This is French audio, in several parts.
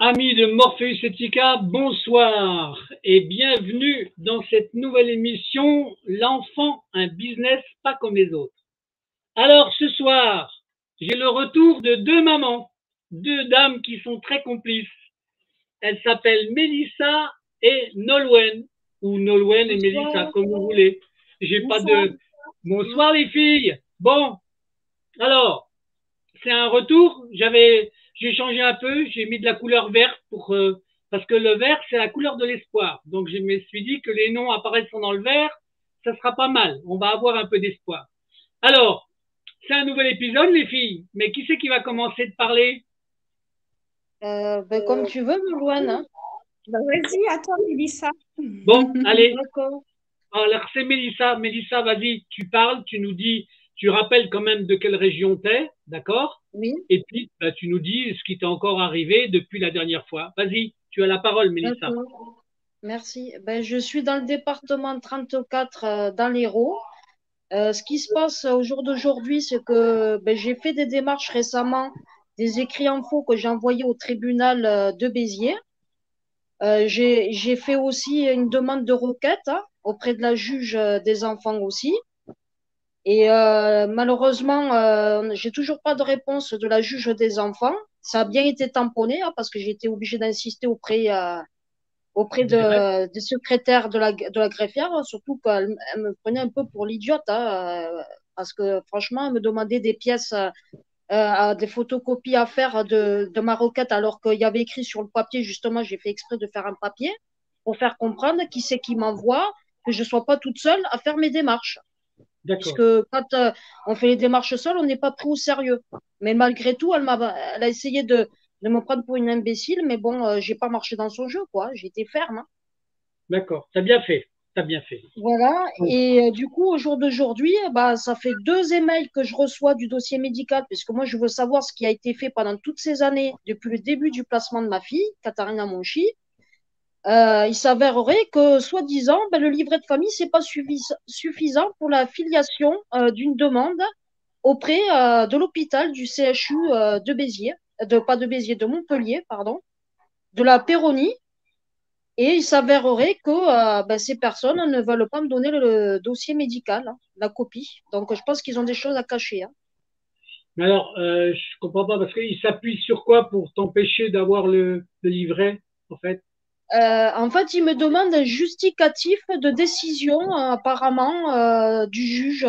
Amis de Morpheus Etica, bonsoir et bienvenue dans cette nouvelle émission L'enfant, un business pas comme les autres. Alors ce soir, j'ai le retour de deux mamans, deux dames qui sont très complices. Elles s'appellent Mélissa et Nolwenn, ou Nolwenn et Mélissa, Bonsoir. comme vous voulez. J'ai pas Bonsoir. de... Bonsoir les filles. Bon, alors, c'est un retour. J'ai changé un peu, j'ai mis de la couleur verte parce que le vert c'est la couleur de l'espoir. Donc je me suis dit que les noms apparaissant dans le vert, ça sera pas mal. On va avoir un peu d'espoir. Alors, c'est un nouvel épisode les filles. Mais qui c'est qui va commencer de parler? Comme tu veux, Marouane, hein. Bah, vas-y, à toi, Mélissa. Bon, allez. D'accord. Alors c'est Mélissa. Mélissa, vas-y, tu parles, tu nous dis, tu rappelles quand même de quelle région t'es, d'accord? Oui, Et puis tu nous dis ce qui t'est encore arrivé depuis la dernière fois. Vas-y, tu as la parole, Mélissa. d'accord. Merci. Je suis dans le département 34 dans l'Hérault. Ce qui se passe au jour d'aujourd'hui, c'est que j'ai fait des démarches récemment, des écrits en faux que j'ai envoyés au tribunal de Béziers. J'ai fait aussi une demande de requête hein, auprès de la juge des enfants aussi. Et malheureusement, j'ai toujours pas de réponse de la juge des enfants. Ça a bien été tamponné hein, parce que j'ai été obligée d'insister auprès des secrétaires de la greffière, hein, surtout qu'elle me prenait un peu pour l'idiote, hein, parce que franchement, elle me demandait des pièces, des photocopies à faire de ma requête, alors qu'il y avait écrit sur le papier, justement, j'ai fait exprès de faire un papier pour faire comprendre qui c'est qui m'envoie, que je sois pas toute seule à faire mes démarches. Puisque D'accord. quand on fait les démarches seules, on n'est pas pris au sérieux. Mais malgré tout, elle a essayé de me prendre pour une imbécile, mais bon, j'ai pas marché dans son jeu, quoi. J'ai été ferme, hein. D'accord. T'as bien fait. T'as bien fait. Voilà. Bon. Et du coup, au jour d'aujourd'hui, ça fait 2 emails que je reçois du dossier médical, puisque moi, je veux savoir ce qui a été fait pendant toutes ces années, depuis le début du placement de ma fille, Katharina Monchi. Il s'avérerait que, soi-disant, le livret de famille, c'est pas suffisant pour la filiation d'une demande auprès de l'hôpital du CHU de Béziers, pas de Béziers, de Montpellier, pardon, de la Péronie. Et il s'avérerait que ces personnes ne veulent pas me donner le dossier médical, hein, la copie. Donc, je pense qu'ils ont des choses à cacher, hein. Mais alors, je comprends pas parce qu'il s'appuie sur quoi pour t'empêcher d'avoir le livret, en fait? En fait, ils me demandent un justificatif de décision, apparemment, du juge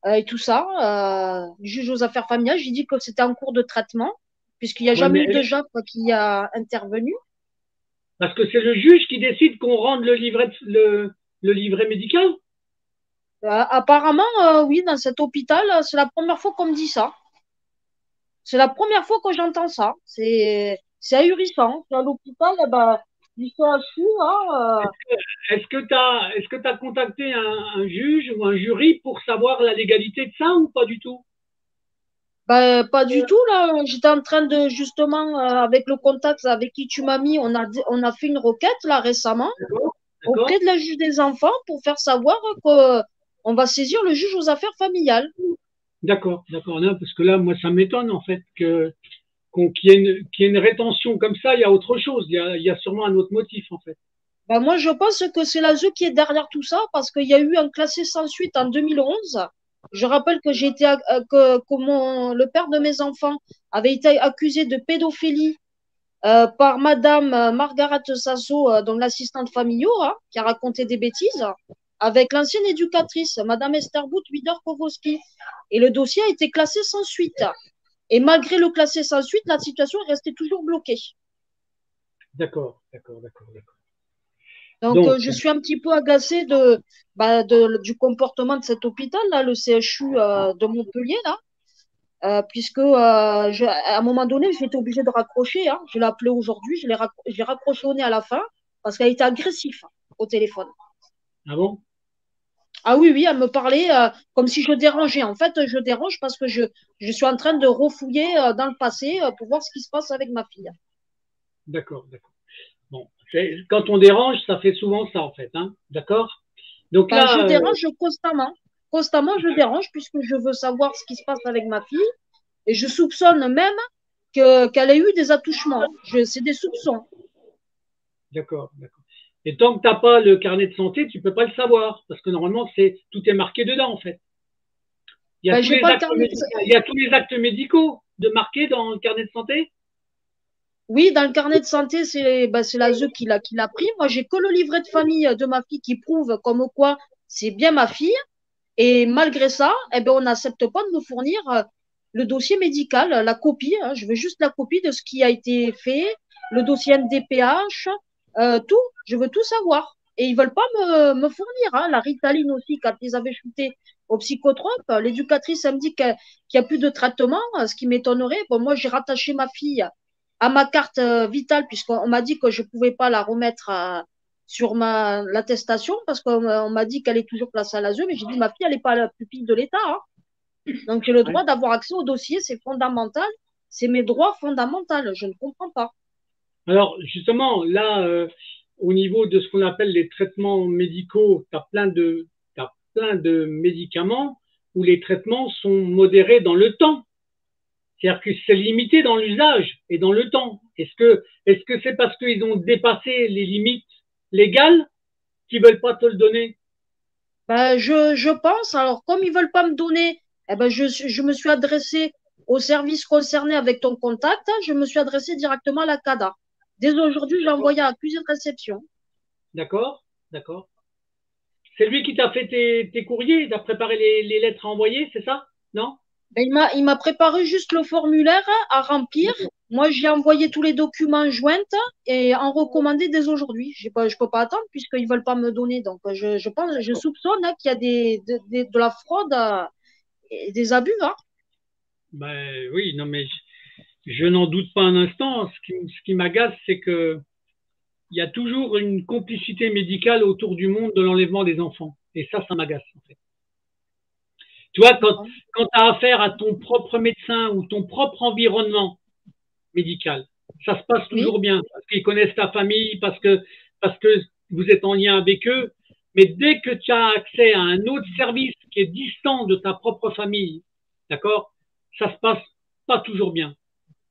et tout ça, du juge aux affaires familiales. J'ai dit que c'était en cours de traitement, puisqu'il n'y a Ouais, jamais mais eu de JAF qui a intervenu. parce que c'est le juge qui décide qu'on rende le livret médical. Apparemment, oui, dans cet hôpital, c'est la première fois qu'on me dit ça. C'est la première fois que j'entends ça. C'est ahurissant. À l'hôpital, du CHU, hein, Est-ce que t'as contacté un juge ou un jury pour savoir la légalité de ça ou pas du tout? pas du tout, là. J'étais en train de, justement, avec le contact avec qui tu m'as mis, on a fait une requête, là, récemment, D'accord? auprès D'accord? de la juge des enfants pour faire savoir que on va saisir le juge aux affaires familiales. D'accord, d'accord. Non, parce que là, moi, ça m'étonne en fait qu'il y ait une rétention comme ça. Il y a autre chose. Il y a sûrement un autre motif en fait. Moi, je pense que c'est la ZEU qui est derrière tout ça parce qu'il y a eu un classé sans suite en 2011. Je rappelle que le père de mes enfants avait été accusé de pédophilie par Madame Margaret Sasso, donc l'assistante familiale, hein, qui a raconté des bêtises, avec l'ancienne éducatrice, Madame Esther Bout Widor-Kowalski. Et le dossier a été classé sans suite. Et malgré le classé sans suite, la situation est restée toujours bloquée. D'accord, d'accord, d'accord, d'accord. Donc, Donc, je suis un petit peu agacée du comportement de cet hôpital, là, le CHU de Montpellier, là, puisque à un moment donné, j'ai été obligée de raccrocher, hein. Je l'ai appelé aujourd'hui, j'ai raccroché au nez à la fin, parce qu'elle était agressive au téléphone. ah bon? Ah oui, oui, elle me parlait comme si je dérangeais. En fait, je dérange parce que je suis en train de refouiller dans le passé pour voir ce qui se passe avec ma fille. D'accord, d'accord. Bon, quand on dérange, ça fait souvent ça en fait, hein. D'accord? Donc Je là, dérange constamment. Constamment, je dérange puisque je veux savoir ce qui se passe avec ma fille. Et je soupçonne même qu'elle ait eu des attouchements. C'est des soupçons. D'accord, d'accord. Et tant que tu n'as pas le carnet de santé, tu ne peux pas le savoir, parce que normalement, tout est marqué dedans, en fait. Il y a Ben, tous j'ai les pas le actes carnet de... médicaux, il y a tous les actes médicaux de marqués dans le carnet de santé? Oui, dans le carnet de santé, c'est la ZEU qui l'a pris. Moi, j'ai que le livret de famille de ma fille qui prouve comme quoi c'est bien ma fille. Et malgré ça, eh ben, on n'accepte pas de me fournir le dossier médical, la copie. Hein. Je veux juste la copie de ce qui a été fait, le dossier NDPH, tout. Je veux tout savoir. Et ils veulent pas me fournir. Hein. La Ritaline aussi, quand ils avaient shooté au psychotrope, l'éducatrice, elle me dit qu'il n'y a plus de traitement, ce qui m'étonnerait. Bon, moi, j'ai rattaché ma fille à ma carte vitale, puisqu'on m'a dit que je pouvais pas la remettre sur l'attestation parce qu'on m'a dit qu'elle est toujours placée à l'ASE, mais j'ai dit ma fille, elle n'est pas la pupille de l'État. Hein. Donc j'ai le Ouais. droit d'avoir accès au dossier, c'est fondamental. C'est mes droits fondamentaux. Je ne comprends pas. Alors, justement, là, au niveau de ce qu'on appelle les traitements médicaux, t'as plein de médicaments où les traitements sont modérés dans le temps. C'est-à-dire que c'est limité dans l'usage et dans le temps. Est-ce que c'est parce qu'ils ont dépassé les limites légales qu'ils veulent pas te le donner? Ben, je pense, alors comme ils veulent pas me donner, eh ben, je me suis adressé au service concerné avec ton contact, hein, je me suis adressé directement à la CADA. Dès aujourd'hui, j'ai envoyé un accusé de réception. D'accord? D'accord. C'est lui qui t'a fait tes courriers, il t'a préparé les lettres à envoyer, c'est ça? Non? Ben, il m'a préparé juste le formulaire à remplir. Moi, j'ai envoyé tous les documents joints et en recommandé dès aujourd'hui. Je peux pas attendre puisqu'ils veulent pas me donner. Donc, je pense, je soupçonne hein, qu'il y a de la fraude et des abus. Hein. Ben oui, non mais je n'en doute pas un instant. Ce qui m'agace, c'est que il y a toujours une complicité médicale autour du monde de l'enlèvement des enfants. Et ça m'agace en fait. Tu vois, quand tu as affaire à ton propre médecin ou ton propre environnement médical, ça se passe Oui, toujours bien parce qu'ils connaissent ta famille, parce que vous êtes en lien avec eux. Mais dès que tu as accès à un autre service qui est distant de ta propre famille, d'accord, ça se passe pas toujours bien.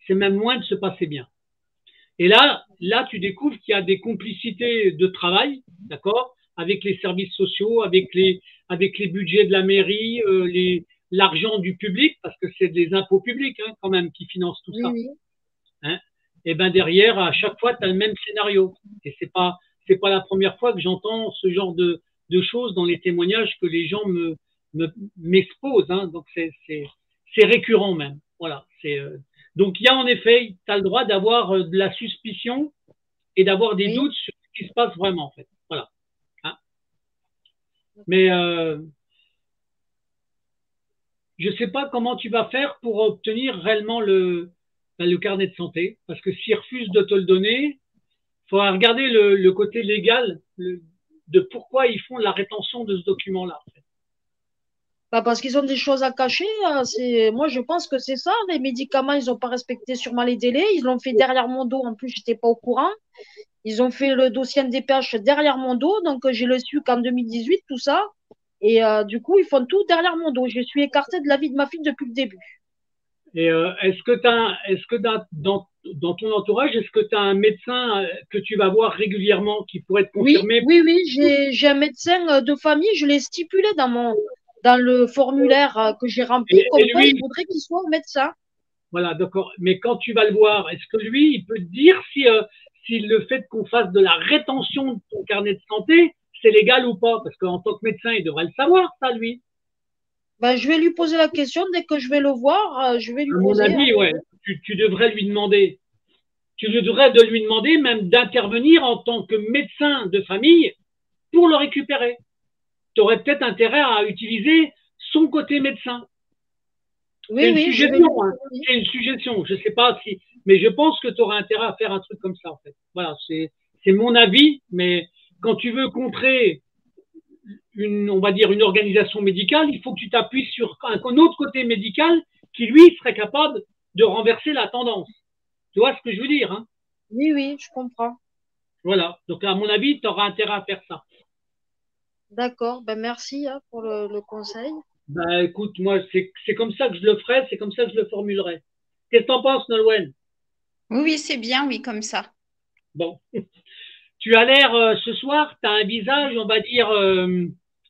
C'est même loin de se passer bien. Et là, tu découvres qu'il y a des complicités de travail, d'accord, avec les services sociaux, avec les budgets de la mairie, l'argent du public, parce que c'est des impôts publics hein, quand même qui financent tout oui, ça. oui. Hein. Et ben derrière, à chaque fois, tu as le même scénario. Et c'est pas la première fois que j'entends ce genre de choses dans les témoignages que les gens m'exposent. Hein. Donc c'est récurrent même. Voilà. Donc il y a en effet, tu as le droit d'avoir de la suspicion et d'avoir des Oui. doutes sur ce qui se passe vraiment en fait. Voilà. Hein. Mais je sais pas comment tu vas faire pour obtenir réellement le carnet de santé, parce que s'ils refusent de te le donner, il faudra regarder le côté légal de pourquoi ils font la rétention de ce document-là. En fait. Bah, parce qu'ils ont des choses à cacher. Hein. Moi, je pense que c'est ça. Les médicaments, ils n'ont pas respecté sûrement les délais. Ils l'ont fait derrière mon dos. En plus, j'étais pas au courant. Ils ont fait le dossier NDPH derrière mon dos. Donc, j'ai le su qu'en 2018, tout ça. Et du coup, ils font tout derrière mon dos. Je suis écartée de la vie de ma fille depuis le début. Et est-ce que dans ton entourage, est-ce que tu as un médecin que tu vas voir régulièrement qui pourrait te Oui, confirmer? oui, oui, j'ai un médecin de famille. Je l'ai stipulé dans le formulaire que j'ai rempli, Et comme quoi je lui, voudrais qu'il soit médecin. voilà, d'accord. Mais quand tu vas le voir, est-ce que lui, il peut te dire si le fait qu'on fasse de la rétention de ton carnet de santé, c'est légal ou pas? Parce qu'en tant que médecin, il devrait le savoir, ça, lui. Ben, je vais lui poser la question dès que je vais le voir. Je vais lui À mon poser. Hein. avis, ouais, tu devrais lui demander. Tu devrais de lui demander même d'intervenir en tant que médecin de famille pour le récupérer. Tu aurais peut-être intérêt à utiliser son côté médecin. C'est Oui, une oui, je vais lui suggestion, hein. demander. C'est une suggestion. Je sais pas si, mais je pense que tu auras intérêt à faire un truc comme ça, en fait. Voilà, c'est mon avis, mais quand tu veux contrer on va dire, une organisation médicale, il faut que tu t'appuies sur un autre côté médical qui, lui, serait capable de renverser la tendance. Tu vois ce que je veux dire, hein? Oui, oui, je comprends. Voilà. Donc, à mon avis, tu auras intérêt à faire ça. D'accord. Ben, merci hein, pour le conseil. Bah, écoute, moi, c'est comme ça que je le ferai, c'est comme ça que je le formulerai. Qu'est-ce que t'en penses, Nolwenn? Oui, oui, c'est bien, oui, comme ça. Bon. Tu as l'air, ce soir, tu as un visage, on va dire,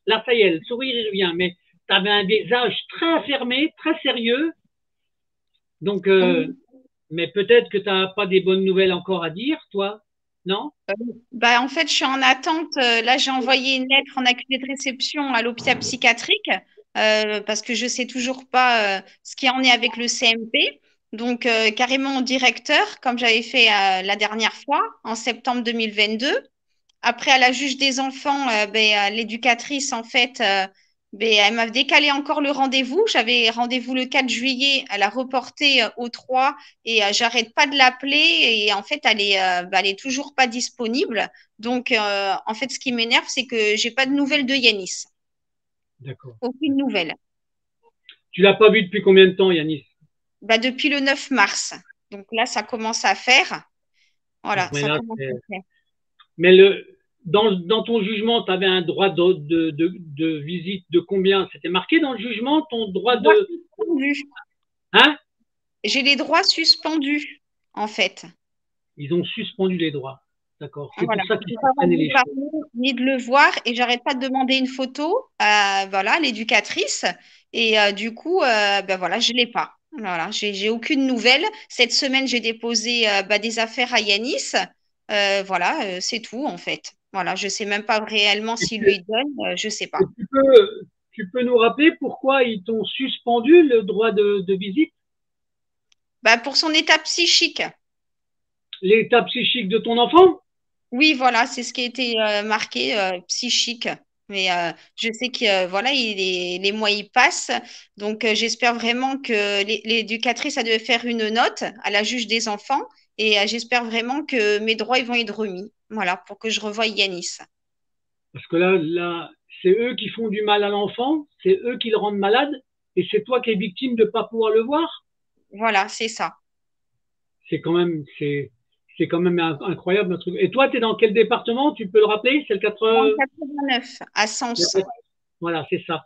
là, ça y est, le sourire, il revient, mais tu avais un visage très fermé, très sérieux. Donc, Oui. mais peut-être que tu n'as pas des bonnes nouvelles encore à dire, toi, non? Bah, en fait, je suis en attente. Là, j'ai envoyé une lettre en accusé de réception à l'hôpital psychiatrique parce que je sais toujours pas ce qui en est avec le CMP. Donc, carrément au directeur, comme j'avais fait la dernière fois, en septembre 2022. Après, à la juge des enfants, l'éducatrice, en fait, elle m'a décalé encore le rendez-vous. J'avais rendez-vous le 4 juillet. Elle a reporté au 3 et j'arrête pas de l'appeler. Et en fait, elle est toujours pas disponible. Donc, en fait, ce qui m'énerve, c'est que j'ai pas de nouvelles de Yanis. D'accord. Aucune nouvelle. Tu l'as pas vu depuis combien de temps, Yanis? Bah, depuis le 9 mars. Donc là, ça commence à faire. Donc, Voilà, mais ça là, commence à faire. mais dans ton jugement, tu avais un droit de visite de combien? C'était marqué dans le jugement, ton droit Droit de, suspendu. hein? J'ai les droits suspendus, en fait. Ils ont suspendu les droits. D'accord. C'est Voilà, pour ça je qu'ils n'ai pas prenaient envie de les parler choses. ni de le voir et j'arrête pas de demander une photo à voilà, l'éducatrice et du coup voilà, je l'ai pas. Voilà, j'ai aucune nouvelle. Cette semaine, j'ai déposé des affaires à Yanis. Voilà, c'est tout en fait. Voilà, je sais même pas réellement Et s'il tu, lui donne, je sais et pas. tu peux nous rappeler pourquoi ils t'ont suspendu le droit de visite? Bah, pour son état psychique. L'état psychique de ton enfant? Oui, voilà, c'est ce qui a été marqué, psychique. Mais je sais que voilà, les mois y passent. Donc, j'espère vraiment que l'éducatrice a dû faire une note à la juge des enfants. Et j'espère vraiment que mes droits ils vont être remis. Voilà, pour que je revoie Yanis. Parce que là, c'est eux qui font du mal à l'enfant, c'est eux qui le rendent malade, et c'est toi qui es victime de ne pas pouvoir le voir. Voilà, c'est ça. C'est quand même incroyable, un truc. Et toi, tu es dans quel département? Tu peux le rappeler? C'est le Dans le 4. 89, à Sens. Voilà, c'est ça.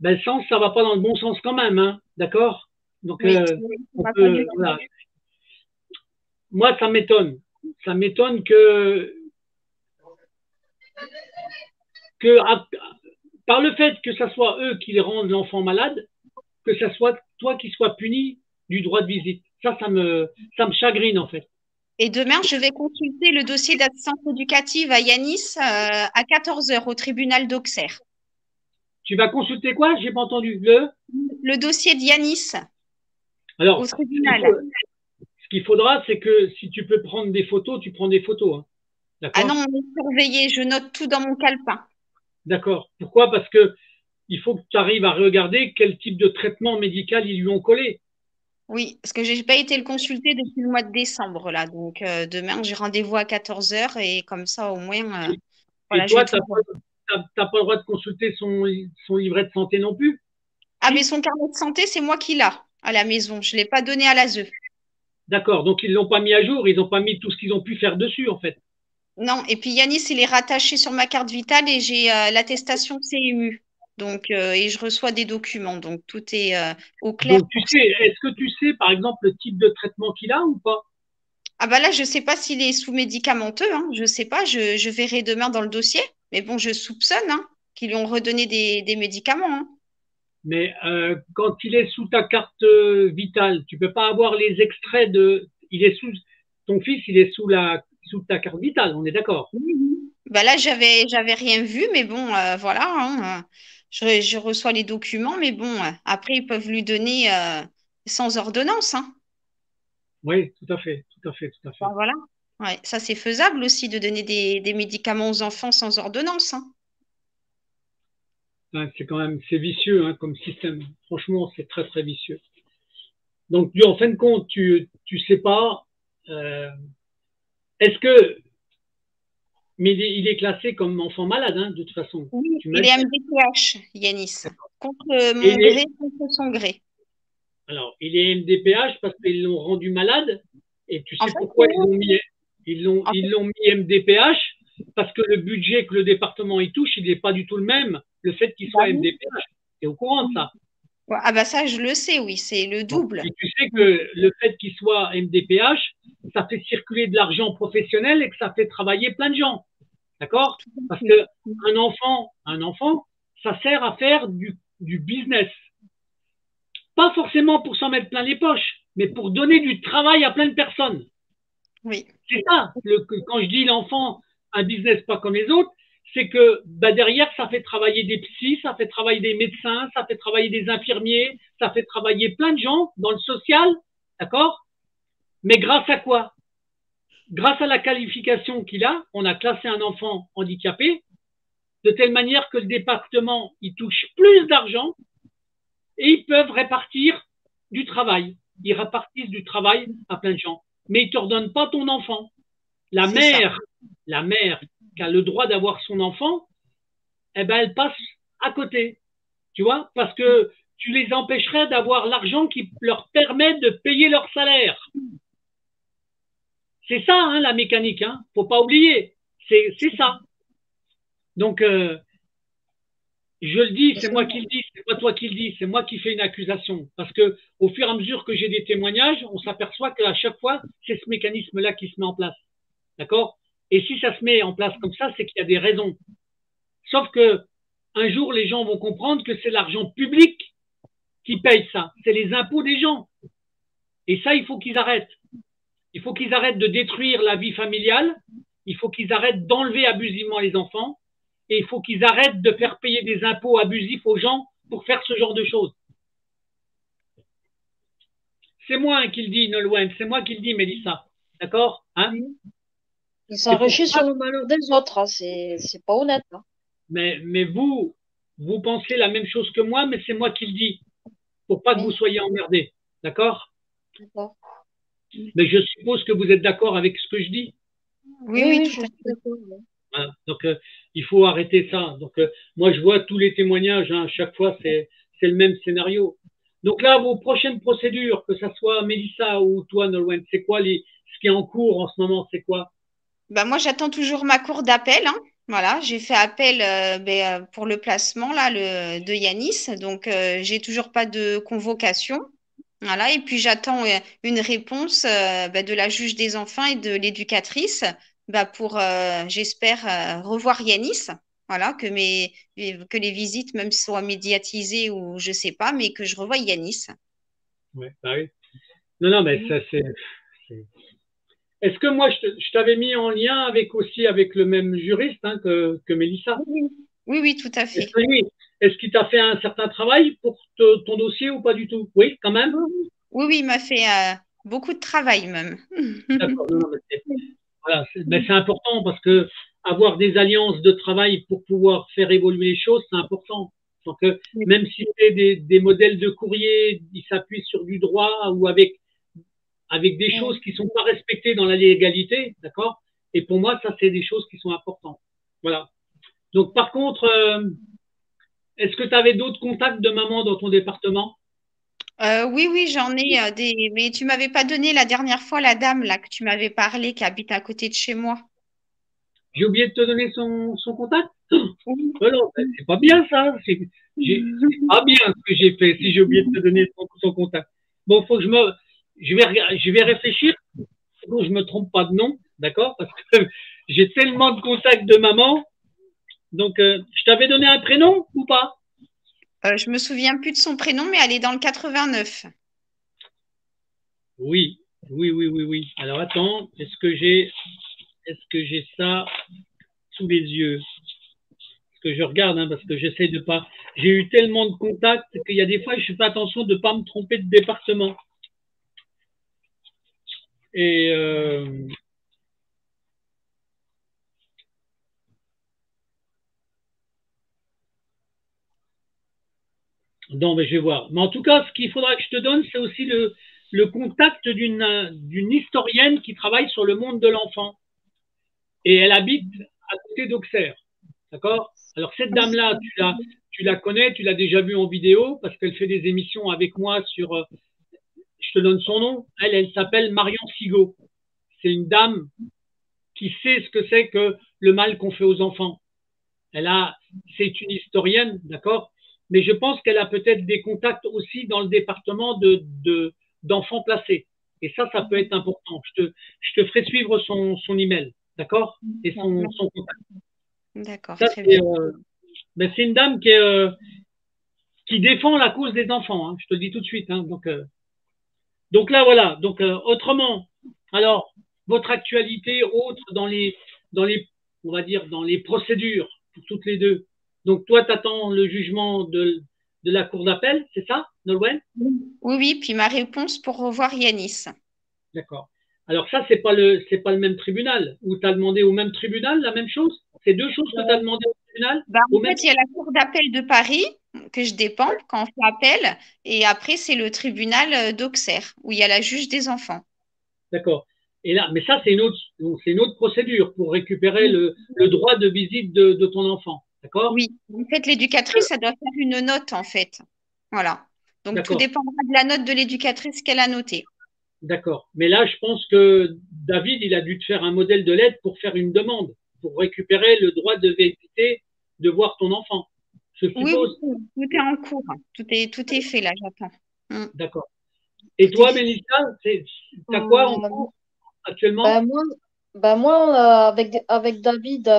Ben, le sens, ça va pas dans le bon sens quand même, hein. D'accord? Donc, Oui, oui, ça on va pas du peut, tout. voilà. Moi, ça m'étonne. Ça m'étonne que par le fait que ça soit eux qui les rendent l'enfant malade, que ça soit toi qui sois puni du droit de visite. Ça me chagrine, en fait. Et demain, je vais consulter le dossier d'assistance éducative à Yanis à 14 heures au tribunal d'Auxerre. Tu vas consulter quoi? J'ai pas entendu. Le dossier de Yanis au Alors, tribunal. ce qu'il faudra, c'est que si tu peux prendre des photos, tu prends des photos, hein. Ah non, D'accord? on est surveillé, je note tout dans mon calepin. D'accord. Pourquoi? Parce que il faut que tu arrives à regarder quel type de traitement médical ils lui ont collé. Oui, parce que j'ai pas été le consulter depuis le mois de décembre, là. Donc, demain, j'ai rendez-vous à 14 heures et comme ça, au moins, Et voilà, je vais toi, tout voir. t'as pas le droit de consulter son livret de santé non plus? Ah, mais Si? son carnet de santé, c'est moi qui l'ai à la maison. Je ne l'ai pas donné à l'ASE. D'accord. Donc, ils l'ont pas mis à jour. Ils n'ont pas mis tout ce qu'ils ont pu faire dessus, en fait. Non, et puis Yanis, il est rattaché sur ma carte vitale et j'ai l'attestation CMU. Donc, et je reçois des documents. Donc, tout est au clair Donc, tu pour sais, ça. est-ce que tu sais, par exemple, le type de traitement qu'il a ou pas? Ah bah là, je ne sais pas s'il est sous médicamenteux, hein. Je ne sais pas, je verrai demain dans le dossier. Mais bon, je soupçonne hein, qu'ils lui ont redonné des médicaments, hein. Mais quand il est sous ta carte vitale, tu peux pas avoir les extraits de. Ton fils, il est sous ta carte vitale. On est d'accord. Mhm. Bah là, j'avais rien vu, mais bon, voilà, hein, je reçois les documents, mais bon, après, ils peuvent lui donner sans ordonnance, hein. Oui, tout à fait, tout à fait, tout à Bah, fait. voilà. Ouais, ça, c'est faisable aussi de donner des médicaments aux enfants sans ordonnance, hein. Ouais, c'est vicieux hein, comme système. Franchement, c'est très très vicieux. Donc, en fin de compte, tu sais pas. euh, est-ce que, mais il est classé comme enfant malade, hein, de toute façon. Oui, Tu m'as il est dit. MDPH, Yanis, contre Et mon gré, contre son gré. alors, il est MDPH parce qu'ils l'ont rendu malade. Et tu En sais fait, pourquoi ils l'ont mis, en ils fait, l'ont mis MDPH? Parce que le budget que le département y touche, il n'est pas du tout le même. Le fait qu'il bah soit oui, MDPH. Tu es au courant de oui. ça? Ouais, ah bah ça, je le sais, oui, c'est le Bon. double. Et tu sais que le fait qu'il soit MDPH, ça fait circuler de l'argent professionnel et que ça fait travailler plein de gens. D'accord? Parce que un enfant, ça sert à faire du business. Pas forcément pour s'en mettre plein les poches, mais pour donner du travail à plein de personnes. Oui, C'est ça, quand je dis l'enfant, un business pas comme les autres, c'est que bah, derrière, ça fait travailler des psys, ça fait travailler des médecins, ça fait travailler des infirmiers, ça fait travailler plein de gens dans le social, d'accord? Mais grâce à quoi? Grâce à la qualification qu'il a, on a classé un enfant handicapé de telle manière que le département, il touche plus d'argent et ils peuvent répartir du travail. Ils répartissent du travail à plein de gens. Mais ils ne te redonnent pas ton enfant. La c'est ça. mère, la mère qui a le droit d'avoir son enfant, eh ben, elle passe à côté. Tu vois? Parce que tu les empêcherais d'avoir l'argent qui leur permet de payer leur salaire. C'est ça, hein, la mécanique, hein. Faut pas oublier. C'est ça. Donc, je le dis, c'est moi qui le dis, c'est pas toi qui le dis, c'est moi qui fais une accusation. Parce que au fur et à mesure que j'ai des témoignages, on s'aperçoit qu'à chaque fois, c'est ce mécanisme-là qui se met en place. D'accord? Et si ça se met en place comme ça, c'est qu'il y a des raisons. Sauf que un jour, les gens vont comprendre que c'est l'argent public qui paye ça. C'est les impôts des gens. Et ça, il faut qu'ils arrêtent. Il faut qu'ils arrêtent de détruire la vie familiale. Il faut qu'ils arrêtent d'enlever abusivement les enfants. Et il faut qu'ils arrêtent de faire payer des impôts abusifs aux gens pour faire ce genre de choses. C'est moi qui le dis, Nolwenn. C'est moi qui le dis, Mélissa. D'accord? Hein? Il s'enrichit sur le malheur des autres, hein. C'est pas honnête, hein. Mais vous pensez la même chose que moi, mais c'est moi qui le dis. Pour pas que vous soyez emmerdés. D'accord? D'accord. Mais je suppose que vous êtes d'accord avec ce que je dis. Oui, Je tout à suis fait. d'accord. Voilà. Donc, il faut arrêter ça. Donc, moi, je vois tous les témoignages. Hein, chaque fois, c'est le même scénario. Donc là, vos prochaines procédures, que ça soit Mélissa ou toi, Nolwenn, c'est quoi ce qui est en cours en ce moment? C'est quoi? Bah, moi, j'attends toujours ma cour d'appel, hein. Voilà, j'ai fait appel pour le placement là, de Yanis. Donc, j'ai toujours pas de convocation. Voilà, et puis j'attends une réponse de la juge des enfants et de l'éducatrice pour, j'espère, revoir Yanis. Voilà, que les visites, même soient médiatisées ou je sais pas, mais que je revoie Yanis. Ouais, bah oui. Non, mais ça, c'est- Est-ce que moi, je t'avais mis en lien aussi avec le même juriste hein, que Mélissa? Oui, oui, oui, tout à Est-ce fait. que lui, est-ce qu'il t'a fait un certain travail pour ton dossier ou pas du tout? Oui, quand même? Oui, oui, oui, il m'a fait beaucoup de travail même. D'accord. Non, mais voilà, mais c'est important parce que avoir des alliances de travail pour pouvoir faire évoluer les choses, c'est important. Donc, même si c'est des modèles de courrier, ils s'appuient sur du droit ou avec des choses qui sont pas respectées dans la légalité, d'accord? Et pour moi, ça, c'est des choses qui sont importantes. Voilà. Donc, par contre, est-ce que tu avais d'autres contacts de maman dans ton département? Oui, oui, j'en ai des. Mais tu m'avais pas donné la dernière fois la dame là que tu m'avais parlé qui habite à côté de chez moi. J'ai oublié de te donner son contact? Oui. Non, c'est pas bien ça. C'est pas bien ce que j'ai fait si j'ai oublié de te donner son contact. Bon, faut que je vais réfléchir. Faut que je me trompe pas de nom, d'accord? Parce que j'ai tellement de contacts de maman. Donc, je t'avais donné un prénom ou pas? Je me souviens plus de son prénom, mais elle est dans le 89. Oui, oui. Alors attends, est-ce que j'ai ça sous les yeux? Que je regarde, hein, parce que j'essaie de pas. J'ai eu tellement de contacts qu'il y a des fois, je fais attention de ne pas me tromper de département. Et non, mais je vais voir. Mais en tout cas, ce qu'il faudra que je te donne, c'est aussi le contact d'une historienne qui travaille sur le monde de l'enfant. Et elle habite à côté d'Auxerre. D'accord? Alors, cette dame-là, tu la connais, tu l'as déjà vue en vidéo parce qu'elle fait des émissions avec moi sur. Je te donne son nom. Elle s'appelle Marion Sigaud. C'est une dame qui sait ce que c'est que le mal qu'on fait aux enfants. C'est une historienne, d'accord? mais je pense qu'elle a peut-être des contacts aussi dans le département d'enfants placés. Et ça peut être important. Je te ferai suivre son email, d'accord? Et son contact. D'accord, Ça, très bien. c'est une dame qui défend la cause des enfants, hein, je te le dis tout de suite. Hein, donc là, voilà. Donc, autrement, alors, votre actualité autre on va dire, dans les procédures, pour toutes les deux. Donc, toi, tu attends le jugement de la cour d'appel, c'est ça, Nolwenn? Oui, oui, puis ma réponse pour revoir Yanis. D'accord. Alors ça, c'est pas le même tribunal. Ou tu as demandé au même tribunal la même chose? C'est deux choses que tu as demandé au tribunal? Au En même... fait, il y a la Cour d'appel de Paris que je dépends quand on fait appel, et après, c'est le tribunal d'Auxerre, où il y a la juge des enfants. D'accord. Et là, mais ça, c'est une autre procédure pour récupérer Oui, le droit de visite de ton enfant. D'accord? oui. En fait, l'éducatrice, ça doit faire une note, en fait. Voilà. Donc, tout D'accord. dépendra de la note de l'éducatrice qu'elle a notée. D'accord. Mais là, je pense que David, il a dû te faire un modèle de lettre pour faire une demande, pour récupérer le droit de visiter, de voir ton enfant. Je Oui, suppose. oui, tout est en cours. Tout est fait, là, j'attends. D'accord. Et Tout est toi, fait. Mélissa, t'as quoi en cours actuellement? Ben moi, avec David,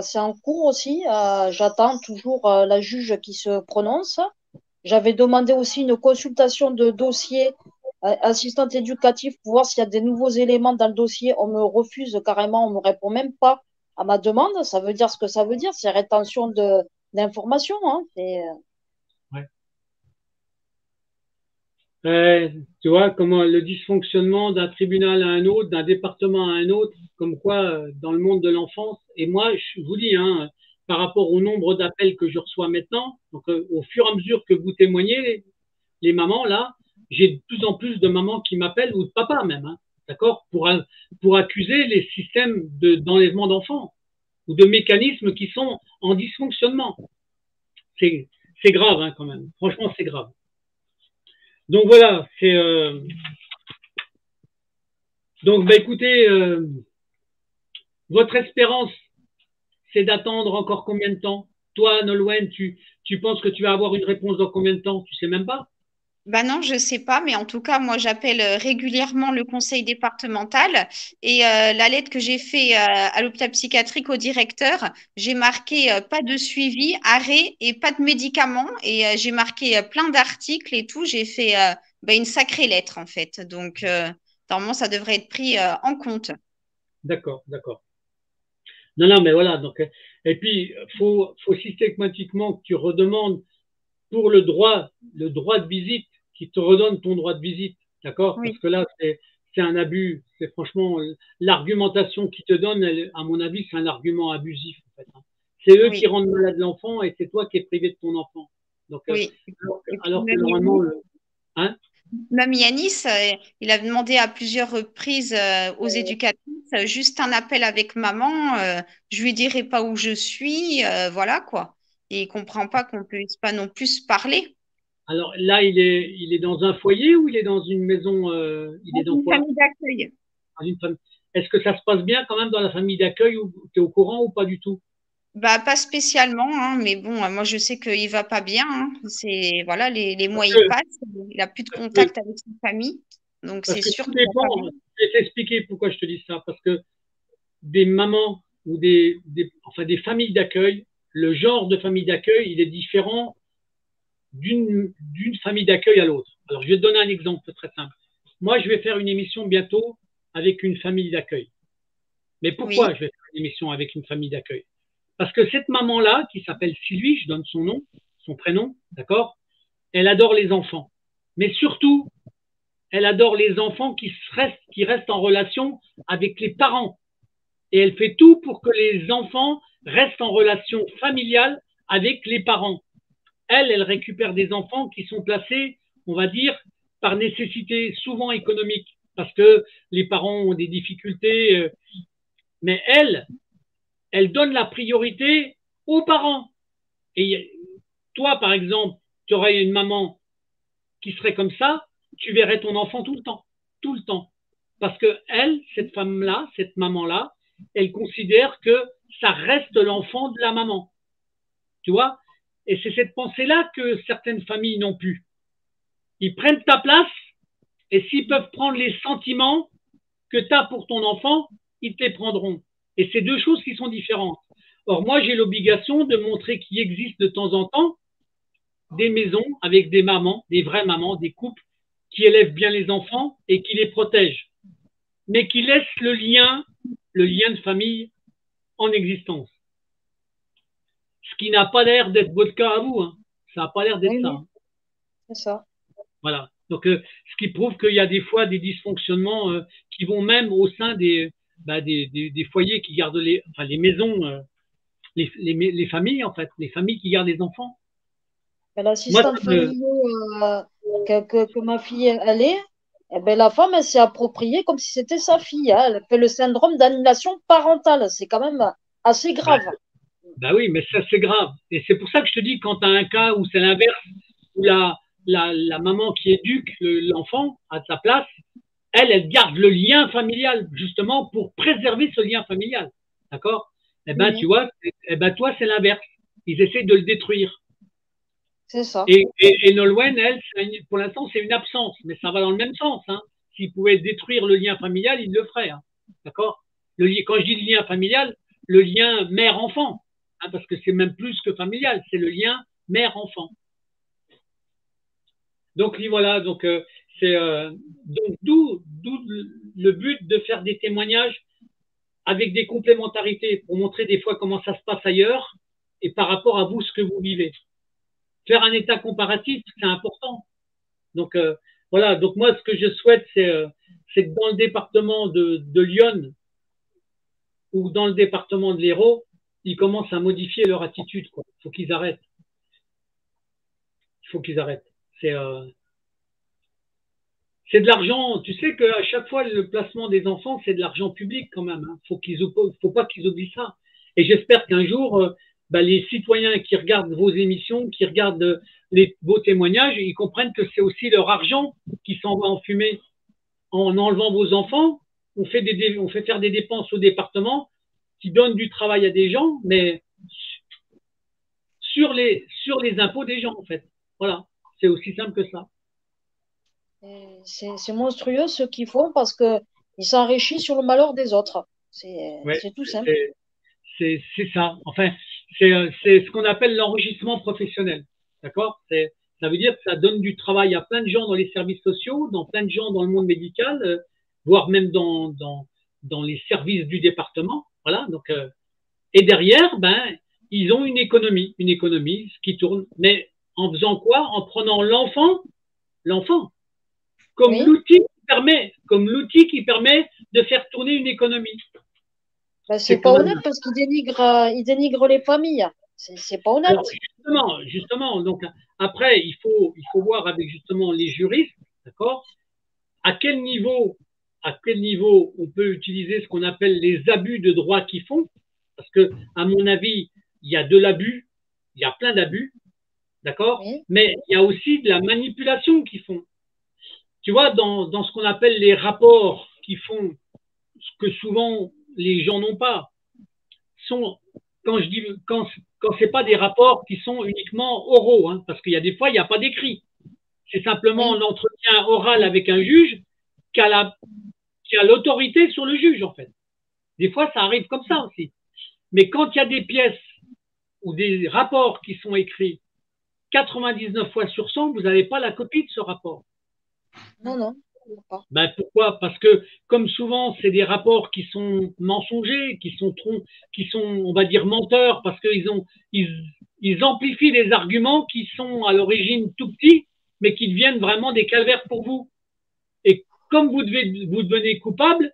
c'est en cours aussi. J'attends toujours la juge qui se prononce. J'avais demandé aussi une consultation de dossier assistante éducative pour voir s'il y a des nouveaux éléments dans le dossier. On me refuse carrément, on me répond même pas à ma demande. Ça veut dire ce que ça veut dire, c'est rétention d'informations. Hein. Ouais. Tu vois, comment le dysfonctionnement d'un tribunal à un autre, d'un département à un autre, comme quoi dans le monde de l'enfance. Et moi, je vous dis, hein, par rapport au nombre d'appels que je reçois maintenant, donc au fur et à mesure que vous témoignez, les mamans là, j'ai de plus en plus de mamans qui m'appellent ou de papas même, hein, d'accord, pour accuser les systèmes d'enlèvement d'enfants ou de mécanismes qui sont en dysfonctionnement. C'est grave hein, quand même. Franchement, c'est grave. Donc voilà, donc bah écoutez, votre espérance, c'est d'attendre encore combien de temps? Toi, Nolwenn, tu penses que tu vas avoir une réponse dans combien de temps? Tu sais même pas? Bah non, je sais pas, mais en tout cas, moi, j'appelle régulièrement le conseil départemental et la lettre que j'ai fait à l'hôpital psychiatrique au directeur, j'ai marqué pas de suivi, arrêt et pas de médicaments et j'ai marqué plein d'articles et tout. J'ai fait une sacrée lettre en fait. Donc, normalement, ça devrait être pris en compte. D'accord, d'accord. Non, non, mais voilà. Donc, et puis, faut systématiquement que tu redemandes pour le droit de visite, qui te redonne ton droit de visite, d'accord? Parce Oui, que là, c'est un abus. C'est franchement l'argumentation qu'ils te donnent, à mon avis, c'est un argument abusif en fait. Hein. C'est eux qui oui, rendent malade l'enfant et c'est toi qui es privé de ton enfant. Donc, oui. Et puis alors que même normalement, hein? Même Yanis, il a demandé à plusieurs reprises aux éducatrices juste un appel avec maman. Je lui dirai pas où je suis, voilà quoi. Et il comprend pas qu'on puisse pas non plus se parler. Alors là, il est dans un foyer ou il est dans une maison, il Dans est dans une quoi? famille d'accueil. Dans une famille. Est-ce que ça se passe bien quand même dans la famille d'accueil ou tu es au courant ou pas du tout? Bah pas spécialement, hein, mais bon, moi je sais qu'il va pas bien. Hein. C'est voilà, les mois Parce ils que, passent, il a plus de parce que, contact avec sa famille, donc parce c'est que sûr tout qu'il va pas dépend. bien. Je vais t'expliquer pourquoi je te dis ça. Parce que des mamans ou enfin des familles d'accueil, le genre de famille d'accueil, il est différent d'une famille d'accueil à l'autre. Alors, je vais te donner un exemple très simple. Moi, je vais faire une émission bientôt avec une famille d'accueil. Mais pourquoi Oui, je vais faire une émission avec une famille d'accueil? Parce que cette maman-là, qui s'appelle Sylvie, je donne son nom, son prénom, d'accord? Elle adore les enfants. Mais surtout, elle adore les enfants qui restent en relation avec les parents. Et elle fait tout pour que les enfants restent en relation familiale avec les parents. Elle récupère des enfants qui sont placés, on va dire, par nécessité, souvent économique, parce que les parents ont des difficultés. Mais elle donne la priorité aux parents. Et toi, par exemple, tu aurais une maman qui serait comme ça, tu verrais ton enfant tout le temps, tout le temps. Parce que elle, cette femme-là, cette maman-là, elle considère que ça reste l'enfant de la maman. Tu vois? Et c'est cette pensée-là que certaines familles n'ont plus. Ils prennent ta place et s'ils peuvent prendre les sentiments que tu as pour ton enfant, ils te les prendront. Et c'est deux choses qui sont différentes. Or, moi, j'ai l'obligation de montrer qu'il existe de temps en temps des maisons avec des mamans, des vraies mamans, des couples qui élèvent bien les enfants et qui les protègent, mais qui laissent le lien de famille en existence. Ce qui n'a pas l'air d'être votre cas à vous. Hein. Ça n'a pas l'air d'être ça. Hein. C'est ça. Voilà. Donc, ce qui prouve qu'il y a des fois des dysfonctionnements qui vont même au sein des foyers qui gardent les maisons, les familles, en fait, les familles qui gardent les enfants. L'assistante familiale que ma fille, elle est, eh ben, la femme, elle s'est appropriée comme si c'était sa fille. Hein. Elle fait le syndrome d'annulation parentale. C'est quand même assez grave. Bah oui, mais ça, c'est grave. Et c'est pour ça que je te dis, quand tu as un cas où c'est l'inverse, où la maman qui éduque l'enfant à sa place, elle garde le lien familial, justement, pour préserver ce lien familial. D'accord? Eh ben, tu vois, toi, c'est l'inverse. Ils essaient de le détruire. C'est ça. Et Nolwenn, elle, pour l'instant, c'est une absence, mais ça va dans le même sens. Hein. S'il pouvait détruire le lien familial, il le ferait. Hein. D'accord? Quand je dis le lien familial, le lien mère-enfant, hein, parce que c'est même plus que familial, c'est le lien mère-enfant. Donc voilà, donc c'est d'où le but de faire des témoignages avec des complémentarités pour montrer des fois comment ça se passe ailleurs et par rapport à vous ce que vous vivez. Faire un état comparatif, c'est important. Donc voilà, donc moi ce que je souhaite c'est que dans le département de Lyon ou dans le département de l'Hérault, ils commencent à modifier leur attitude quoi. Il faut qu'ils arrêtent. Il faut qu'ils arrêtent. C'est de l'argent. Tu sais qu'à chaque fois, le placement des enfants, c'est de l'argent public quand même. Hein. Faut pas qu'ils oublient ça. Et j'espère qu'un jour, les citoyens qui regardent vos émissions, qui regardent vos témoignages, ils comprennent que c'est aussi leur argent qui s'en va en fumée. En enlevant vos enfants, on fait faire des dépenses au département qui donnent du travail à des gens, mais sur les impôts des gens, en fait. Voilà. C'est aussi simple que ça. C'est monstrueux ce qu'ils font parce qu'ils s'enrichissent sur le malheur des autres. C'est tout simple. C'est ça. Enfin, c'est ce qu'on appelle l'enrichissement professionnel. D'accord? Ça veut dire que ça donne du travail à plein de gens dans les services sociaux, dans plein de gens dans le monde médical, voire même dans les services du département. Voilà. Donc, et derrière, ils ont une économie qui tourne. Mais en faisant quoi? En prenant l'enfant comme l'outil qui permet de faire tourner une économie. C'est pas honnête parce qu'ils dénigrent les familles. C'est pas honnête. Alors, justement. Donc après, il faut voir avec justement les juristes, d'accord, à quel niveau on peut utiliser ce qu'on appelle les abus de droit qu'ils font, parce que à mon avis, il y a de l'abus, il y a plein d'abus, d'accord, mais il y a aussi de la manipulation qu'ils font. Tu vois, dans ce qu'on appelle les rapports qui font ce que souvent les gens n'ont pas, quand c'est pas des rapports qui sont uniquement oraux, hein, parce qu'il y a des fois, il n'y a pas d'écrit. C'est simplement l'entretien oral avec un juge qui a l'autorité sur le juge, en fait. Des fois, ça arrive comme ça aussi. Mais quand il y a des pièces ou des rapports qui sont écrits 99 fois sur 100, vous n'avez pas la copie de ce rapport. Non. Pourquoi? Parce que, comme souvent, c'est des rapports qui sont mensongers, qui sont, on va dire, menteurs, parce qu'ils amplifient les arguments qui sont à l'origine tout petits, mais qui deviennent vraiment des calvaires pour vous. Et comme vous devenez coupable,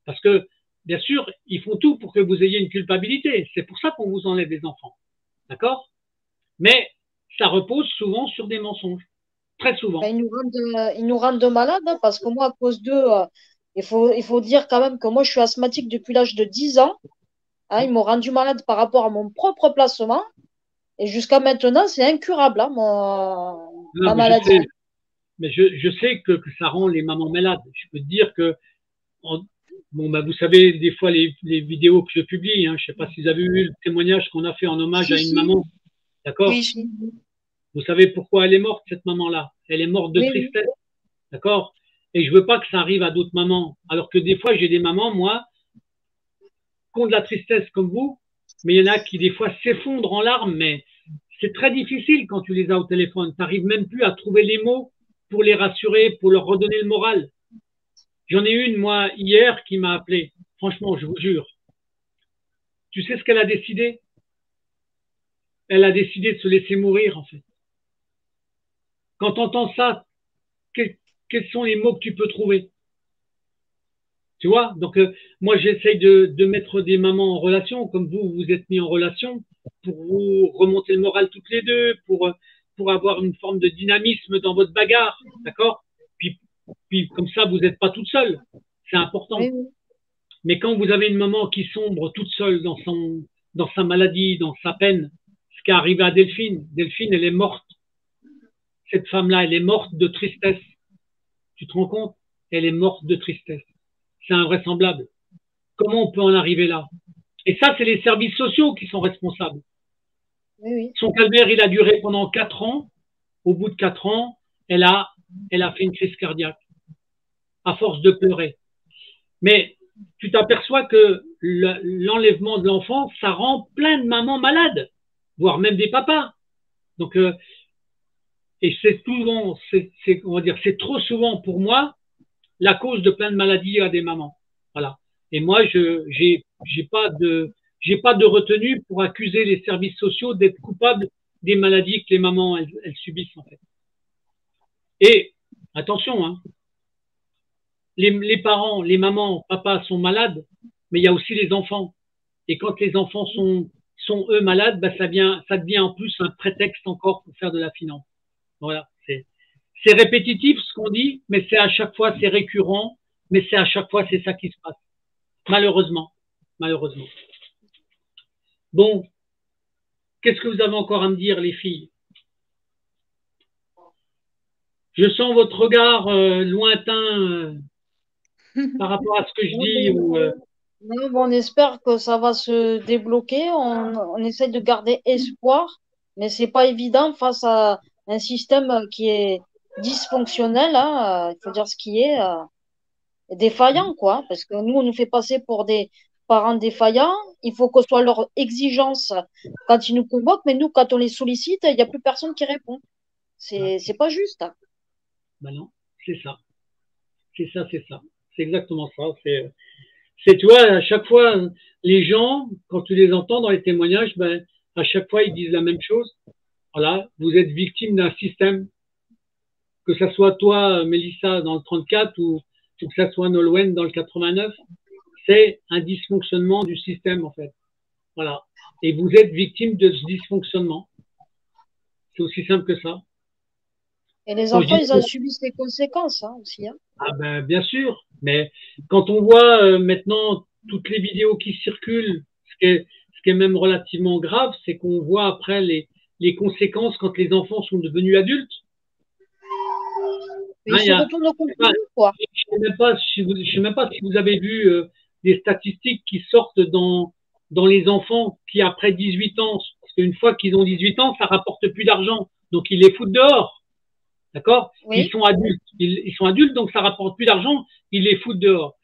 parce que, bien sûr, ils font tout pour que vous ayez une culpabilité. C'est pour ça qu'on vous enlève les enfants. D'accord? Mais ça repose souvent sur des mensonges. Très souvent. Ils nous rendent malades hein, parce que moi, à cause d'eux, il faut dire quand même que moi, je suis asthmatique depuis l'âge de 10 ans. Hein, ils m'ont rendu malade par rapport à mon propre placement. Et jusqu'à maintenant, c'est incurable, hein, ma maladie. Je sais que ça rend les mamans malades. Je peux te dire que, vous savez, des fois, les vidéos que je publie, hein, je ne sais pas si vous avez vu le témoignage qu'on a fait en hommage à une maman D'accord? Oui, Vous savez pourquoi elle est morte, cette maman-là? Elle est morte de oui, tristesse. D'accord? Et je veux pas que ça arrive à d'autres mamans. Alors que des fois, j'ai des mamans, moi, qui ont de la tristesse comme vous, mais il y en a qui, des fois, s'effondrent en larmes, mais c'est très difficile quand tu les as au téléphone. Tu n'arrives même plus à trouver les mots pour les rassurer, pour leur redonner le moral. J'en ai une, moi, hier, qui m'a appelé. Franchement, je vous jure. Tu sais ce qu'elle a décidé? Elle a décidé de se laisser mourir, en fait. Quand tu entends ça, quels sont les mots que tu peux trouver? Tu vois? Donc, moi, j'essaye de mettre des mamans en relation, comme vous, vous êtes mis en relation, pour vous remonter le moral toutes les deux, pour avoir une forme de dynamisme dans votre bagarre. D'accord? Puis, comme ça, vous n'êtes pas toute seule. C'est important. oui, oui. Mais quand vous avez une maman qui sombre toute seule dans sa maladie, dans sa peine, ce qui est arrivé à Delphine, Delphine, elle est morte. Cette femme-là, elle est morte de tristesse. Tu te rends compte? Elle est morte de tristesse. C'est invraisemblable. Comment on peut en arriver là? Et ça, c'est les services sociaux qui sont responsables. Oui, oui. Son calvaire, il a duré pendant 4 ans. Au bout de 4 ans, elle a fait une crise cardiaque, à force de pleurer. Mais tu t'aperçois que l'enlèvement de l'enfant, ça rend plein de mamans malades, voire même des papas. Donc, et c'est souvent, on va dire, c'est trop souvent pour moi la cause de plein de maladies à des mamans. Voilà. Et moi, j'ai pas de retenue pour accuser les services sociaux d'être coupables des maladies que les mamans elles subissent en fait. Et attention, hein, les parents, les mamans, papa sont malades, mais il y a aussi les enfants. Et quand les enfants sont eux malades, bah ça devient en plus un prétexte encore pour faire de la finance. Voilà, c'est répétitif ce qu'on dit, mais c'est à chaque fois c'est récurrent, mais c'est à chaque fois c'est ça qui se passe. Malheureusement, malheureusement. Bon, qu'est-ce que vous avez encore à me dire, les filles? Je sens votre regard lointain par rapport à ce que je dis. Non, bon, on espère que ça va se débloquer. On essaie de garder espoir, mais c'est pas évident face à un système qui est dysfonctionnel, hein, il faut dire ce qui est, défaillant, quoi. Parce que nous, on nous fait passer pour des parents défaillants. Il faut que ce soit leur exigence quand ils nous convoquent, mais nous, quand on les sollicite, il n'y a plus personne qui répond. C'est pas juste, hein. Ben non, c'est ça. C'est ça, c'est ça. C'est exactement ça. Tu vois, à chaque fois, les gens, quand tu les entends dans les témoignages, ben, à chaque fois, ils disent la même chose. Voilà, vous êtes victime d'un système, que ça soit toi, Mélissa, dans le 34 ou que ça soit Nolwenn dans le 89, c'est un dysfonctionnement du système, en fait. Voilà. Et vous êtes victime de ce dysfonctionnement. C'est aussi simple que ça. Et les Quand je enfants, dis, ils en subissent les conséquences, hein, aussi, hein. ah ben, bien sûr, mais quand on voit maintenant toutes les vidéos qui circulent, ce qui est même relativement grave, c'est qu'on voit après les conséquences quand les enfants sont devenus adultes. Mais Hein, ils se retournent contre nous, quoi. je ne sais même pas sais même pas si vous avez vu des statistiques qui sortent dans les enfants qui, après 18 ans, parce qu'une fois qu'ils ont 18 ans, ça rapporte plus d'argent. Donc, ils les foutent dehors. D'accord? Oui. Ils sont adultes. Ils sont adultes, donc ça rapporte plus d'argent. Ils les foutent dehors.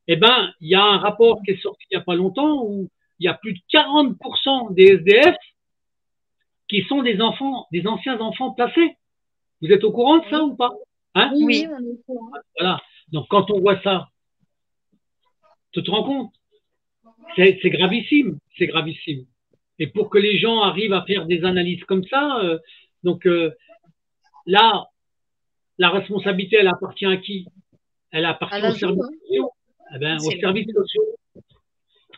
Eh ben, il y a un rapport qui est sorti il n'y a pas longtemps où il y a plus de 40% des SDF qui sont des enfants, des anciens enfants placés. Vous êtes au courant de ça ou pas? Hein? Oui, oui. oui, on est au courant. Voilà. Donc, quand on voit ça, tu te rends compte? C'est gravissime. C'est gravissime. Et pour que les gens arrivent à faire des analyses comme ça, là, la responsabilité, elle appartient à qui? Elle appartient aux services sociaux. Eh ben, aux services sociaux.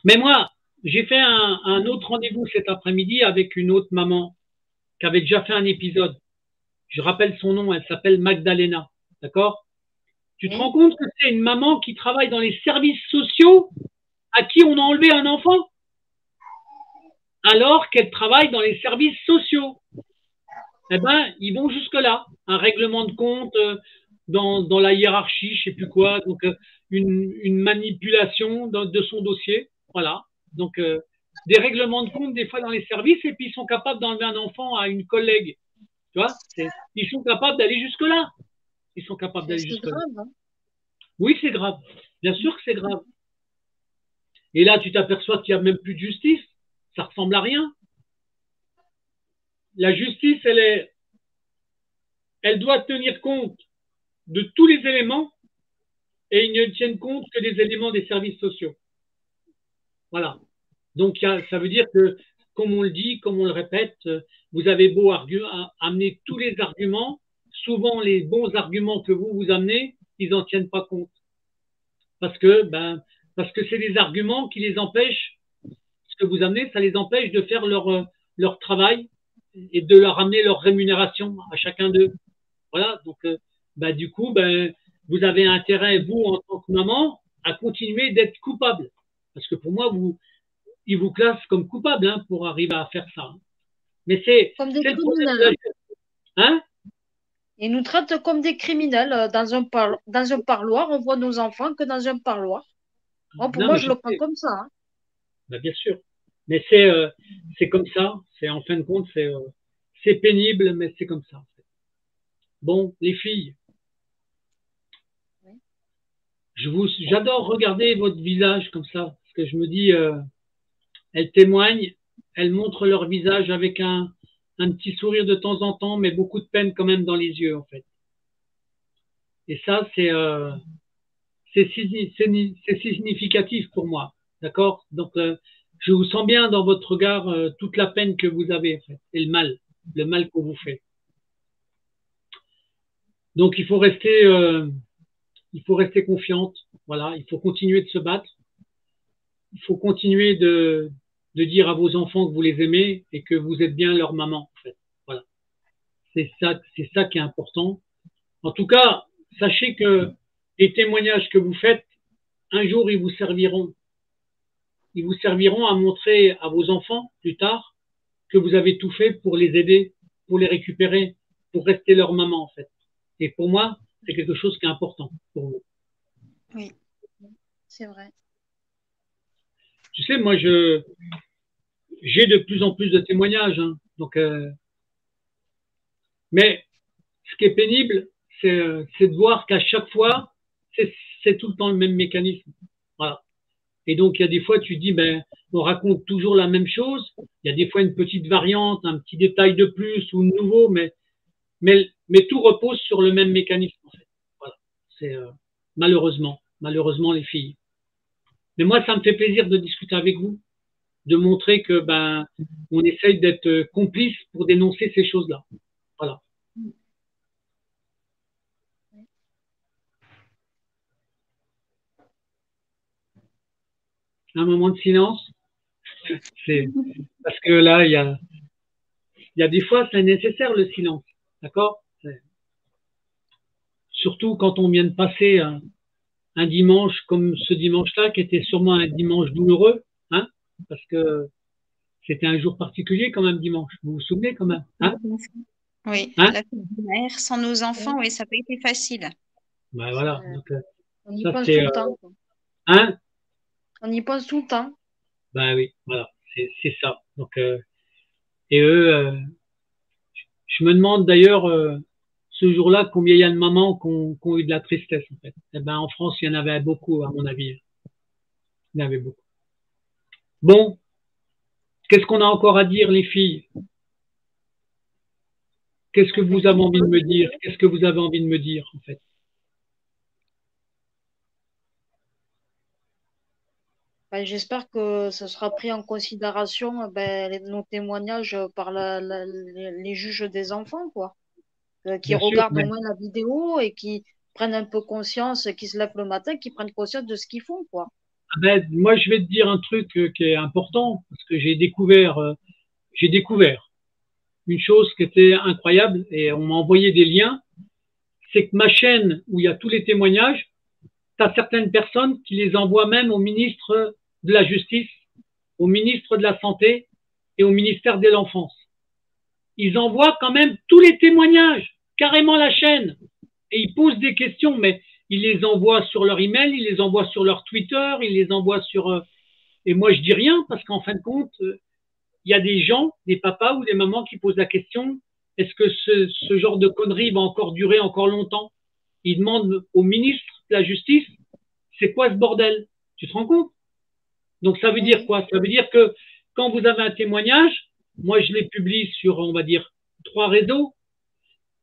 Mais moi, j'ai fait un autre rendez-vous cet après-midi avec une autre maman qui avait déjà fait un épisode. Je rappelle son nom, elle s'appelle Magdalena. D'accord? Tu te rends compte que c'est une maman qui travaille dans les services sociaux à qui on a enlevé un enfant? Alors qu'elle travaille dans les services sociaux. Eh ben, ils vont jusque-là. Un règlement de compte dans la hiérarchie, je sais plus quoi. Donc, une manipulation de son dossier. Voilà. Donc, des règlements de compte des fois dans les services et puis ils sont capables d'enlever un enfant à une collègue. Tu vois, ils sont capables d'aller jusque-là. Ils sont capables d'aller C'est jusque-là. grave, hein. Oui, c'est grave. Bien sûr que c'est grave. Et là, tu t'aperçois qu'il n'y a même plus de justice. Ça ressemble à rien. La justice, elle doit tenir compte de tous les éléments et ils ne tiennent compte que des éléments des services sociaux. Voilà. Donc, ça veut dire que, comme on le dit, comme on le répète, vous avez beau amener tous les arguments, souvent les bons arguments que vous amenez, ils n'en tiennent pas compte. Parce que c'est des arguments qui les empêchent, ce que vous amenez, ça les empêche de faire leur travail et de leur amener leur rémunération à chacun d'eux. Voilà. Donc, du coup, vous avez intérêt, vous, en tant que maman, à continuer d'être coupable. Parce que pour moi, ils vous classent comme coupable hein, pour arriver à faire ça. Mais c'est Comme des le problème de criminels. hein. Ils nous traitent comme des criminels dans un parloir. On voit nos enfants que dans un parloir. Oh, pour Non, moi, mais je le prends comme ça, hein. bien sûr. Mais c'est comme ça. C'est en fin de compte, c'est pénible, mais c'est comme ça. En fait. Bon, les filles, Oui. j'adore regarder votre visage comme ça, parce que je me dis, elles témoignent, elles montrent leur visage avec un petit sourire de temps en temps, mais beaucoup de peine quand même dans les yeux, en fait. Et ça, c'est significatif pour moi, d'accord? Donc, je vous sens bien dans votre regard toute la peine que vous avez, en fait, et le mal qu'on vous fait. Donc, il faut rester confiante, voilà, il faut continuer de se battre, il faut continuer de dire à vos enfants que vous les aimez et que vous êtes bien leur maman, en fait. Voilà. C'est ça qui est important. En tout cas, sachez que les témoignages que vous faites, un jour, ils vous serviront. Ils vous serviront à montrer à vos enfants, plus tard, que vous avez tout fait pour les aider, pour les récupérer, pour rester leur maman, en fait. Et pour moi, c'est quelque chose qui est important pour vous. Oui, c'est vrai. Tu sais, moi, j'ai de plus en plus de témoignages. Hein, donc, mais ce qui est pénible, c'est de voir qu'à chaque fois, c'est tout le temps le même mécanisme. Voilà. Et donc, il y a des fois, tu dis, on raconte toujours la même chose. Il y a des fois une petite variante, un petit détail de plus ou de nouveau, mais tout repose sur le même mécanisme. En fait. Voilà. C'est malheureusement les filles. Mais moi, ça me fait plaisir de discuter avec vous, de montrer que on essaye d'être complice pour dénoncer ces choses-là. Voilà. Un moment de silence. C'est parce que là, il y a des fois, c'est nécessaire le silence, d'accord? Surtout quand on vient de passer un dimanche comme ce dimanche-là, qui était sûrement un dimanche douloureux, hein, parce que c'était un jour particulier quand même dimanche. Vous vous souvenez quand même, hein? Oui, Hein? la fête de mère, sans nos enfants, oui, ça n'a pas été facile. Voilà. Donc, On y ça pense c'est, tout le temps, quoi. hein? On y pense tout le temps. Oui, voilà, c'est ça. Donc, et eux, je me demande d'ailleurs ce jour-là combien il y a de mamans qui ont eu de la tristesse en fait. Eh en France, il y en avait beaucoup à mon avis. Il y en avait beaucoup. Bon, qu'est-ce qu'on a encore à dire les filles? Qu'est-ce que vous avez envie de me dire? Qu'est-ce que vous avez envie de me dire en fait? J'espère que ce sera pris en considération nos témoignages par les juges des enfants, quoi. Qui Bien sûr, regardent au moins la vidéo et qui prennent un peu conscience, qui se lèvent le matin, qui prennent conscience de ce qu'ils font, quoi. moi je vais te dire un truc qui est important parce que j'ai découvert une chose qui était incroyable et on m'a envoyé des liens. C'est que ma chaîne où il y a tous les témoignages, tu as certaines personnes qui les envoient même au ministre de la Justice, au ministre de la Santé et au ministère de l'Enfance. Ils envoient quand même tous les témoignages, carrément la chaîne. Et ils posent des questions, mais ils les envoient sur leur email, ils les envoient sur leur Twitter, ils les envoient sur Et moi, je dis rien parce qu'en fin de compte, il y a des gens, des papas ou des mamans qui posent la question, est-ce que ce genre de conneries va encore durer encore longtemps? Ils demandent au ministre de la Justice, c'est quoi ce bordel? Tu te rends compte? Donc ça veut dire quoi? Ça veut dire que quand vous avez un témoignage, moi je les publie sur, on va dire, 3 réseaux,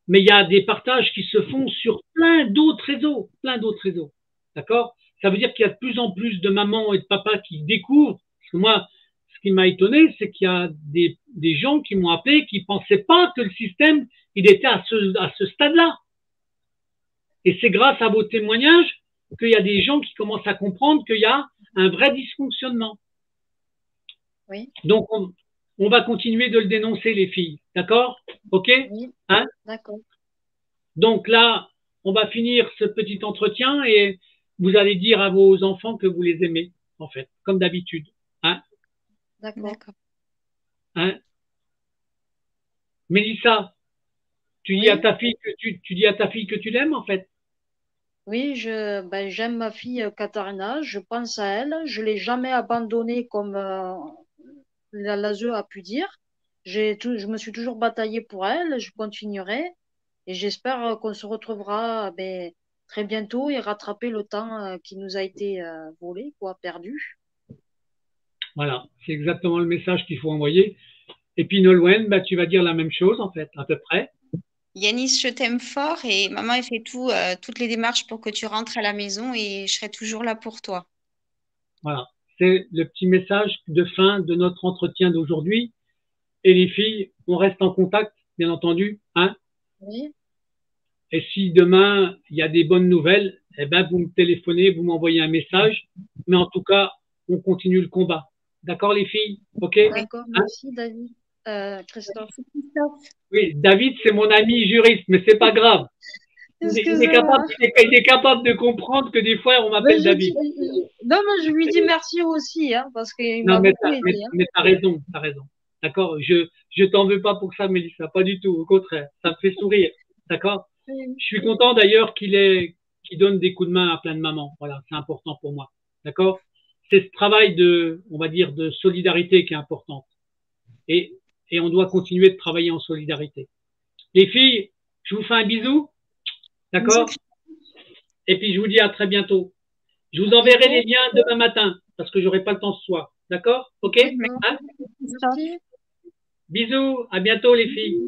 mais il y a des partages qui se font sur plein d'autres réseaux, plein d'autres réseaux. D'accord? Ça veut dire qu'il y a de plus en plus de mamans et de papas qui découvrent. Parce que moi, ce qui m'a étonné, c'est qu'il y a des gens qui m'ont appelé qui pensaient pas que le système, il était à ce stade-là. Et c'est grâce à vos témoignages qu'il y a des gens qui commencent à comprendre qu'il y a un vrai dysfonctionnement. Oui. Donc, on va continuer de le dénoncer, les filles. D'accord? OK? Oui. Hein? D'accord. Donc là, on va finir ce petit entretien et vous allez dire à vos enfants que vous les aimez, en fait, comme d'habitude. Hein? D'accord. Hein? Mélissa, tu dis à ta fille que tu dis à ta fille que tu l'aimes, en fait. Oui, j'aime ma fille Katharina, je pense à elle, je l'ai jamais abandonnée comme l'ASE a pu dire. Je me suis toujours bataillée pour elle, je continuerai et j'espère qu'on se retrouvera très bientôt et rattraper le temps qui nous a été volé, quoi, perdu. Voilà, c'est exactement le message qu'il faut envoyer. Et puis Nolwenn, bah, tu vas dire la même chose, en fait, à peu près. Yanis, je t'aime fort et maman, elle fait toutes les démarches pour que tu rentres à la maison et je serai toujours là pour toi. Voilà, c'est le petit message de fin de notre entretien d'aujourd'hui. Et les filles, on reste en contact, bien entendu. Hein? Oui, Et si demain, il y a des bonnes nouvelles, eh ben, vous me téléphonez, vous m'envoyez un message. Mais en tout cas, on continue le combat. D'accord, les filles? OK? d'accord, Hein? merci David. Christophe. Oui, David, c'est mon ami juriste, mais c'est pas grave. Excusez-moi. Il est capable de comprendre que des fois, on Mais m'appelle David. non, mais je lui dis merci aussi, hein, parce qu'il Non, m'a beaucoup aidé. Hein. mais t'as raison, t'as raison. D'accord? Je t'en veux pas pour ça, Mélissa. Pas du tout. Au contraire. Ça me fait sourire. D'accord? Oui. Je suis content d'ailleurs qu'il donne des coups de main à plein de mamans. Voilà. C'est important pour moi. D'accord? C'est ce travail on va dire, de solidarité qui est important. Et, et on doit continuer de travailler en solidarité. Les filles, je vous fais un bisou. D'accord? Et puis, je vous dis à très bientôt. Je vous enverrai les liens demain matin parce que j'aurai pas le temps ce soir. D'accord? OK? Hein? Merci. Bisous. À bientôt, les filles.